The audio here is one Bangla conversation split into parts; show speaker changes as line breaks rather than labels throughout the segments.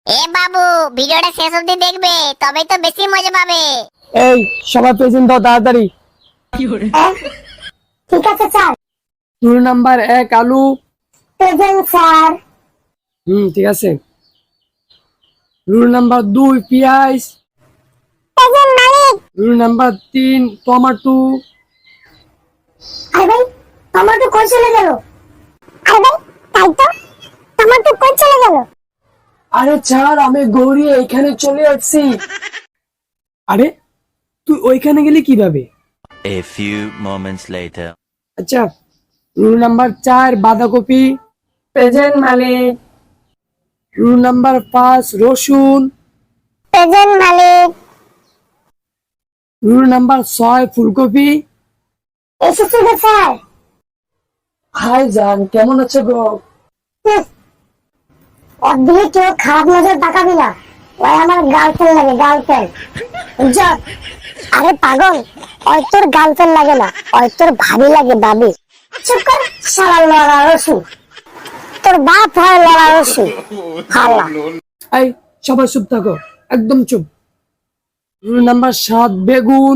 এ বাবু, ভিডিওটা শেষ অবধি দেখবে, তবেই তো বেশি মজা পাবে।
এই সবাই প্রেজেন্ট দাও তাড়াতাড়ি।
ঠিক আছে স্যার।
রুল নাম্বার 1 আলু।
Present sir.
ঠিক আছে। রুল নাম্বার 2 পেঁয়াজ।
প্রেজেন্ট মালিক।
Roll number 3 tomato.
আরে ভাই, টমেটো কই চলে গেল? আরে ভাই, তাই তো, টমেটো কই চলে গেল?
আরে ছাড়, আমি গৌরী এখানে চলে আসছি। আরে তুই ওইখানে গেলি কিভাবে?
A few moments later.
আচ্ছা, রুল নাম্বার 4 বাঁধাকপি। প্রেজেন্ট মালিক। রুল নাম্বার 5 রসুন।
প্রেজেন্ট মালিক।
রুল নাম্বার 6 ফুলকপি।
এসেছি গো স্যার।
হাই জান, কেমন আছো গো?
অদ্ভুত কেউ খারাপ নজর তাকাবি না, ওই আমার গার্লফ্রেন্ড লাগে, গার্লফ্রেন্ড। বুঝছ? আরে পাগল, ওই তোর গার্লফ্রেন্ড লাগে না, ওই তোর ভাবি লাগে, ভাবি। চুপ কর, শালা লড়া রসুন। তোর বাপ হয় লড়া রসুন। হাল্লা।
এই সবাই চুপ থাকো, একদম চুপ। রুল নাম্বার 7 বেগুন।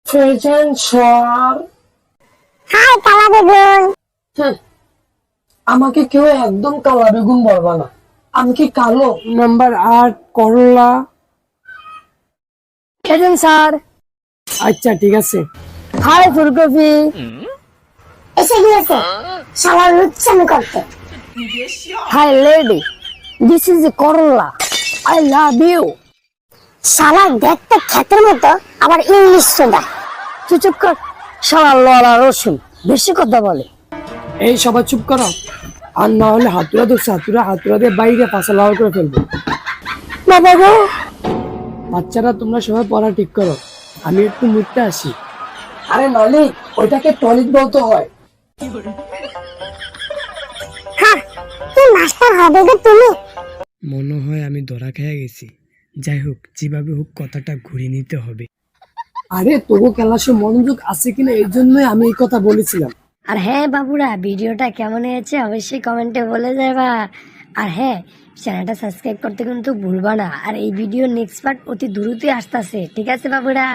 Present sir.
হাই কালা বেগুন।
আমাকে কেউ একদম কালা বেগুন বলবা না, আমি কি কালো? নাম্বার 8 করলা। Present sir. আচ্ছা ঠিক আছে। হাই ফুলকপি।
এসে গিয়েছে শালা লুচ্চামি করতে।
হাই লেডি, দিস ইজ করলা, আই লাভ ইউ।
শালা দেখতে ক্ষেতের মতো, আবার ইংলিশ সোডা।
তুই চুপ কর, শালা লড়া রসুন, বেশি কথা বলে। এই সবাই চুপ করো, আর না হলে হাতুড়া ধরছে, হাতুড়া দিয়ে বাইরে পাশা লাল করে ফেলবো। বাবা গো, বাচ্চারা তোমরা সবাই পড়া ঠিক করো, আমি একটু মুড়তে আসি। আরে মালিক, ওইটাকে টয়লেট বলতে হয়।
হ্যাঁ, তুই মাস্টার হবে গো তুমি।
মনে হয় আমি ধরা খেয়ে গেছি। যাই হোক, যেভাবে হোক কথাটা ঘুরিয়ে নিতে হবে। আরে তবু ক্লাসে মনোযোগ আছে কিনা, এই জন্যই আমি এই কথা বলেছিলাম।
আর হ্যাঁ বাবুরা, ভিডিওটা কেমন হয়েছে অবশ্যই কমেন্টে বলে যাবা। আর হ্যাঁ, চ্যানেলটা সাবস্ক্রাইব করতে কিন্তু ভুলবা না। আর এই ভিডিও নেক্সট পার্ট অতি দ্রুতই আসতেছে, ঠিক আছে বাবুরা?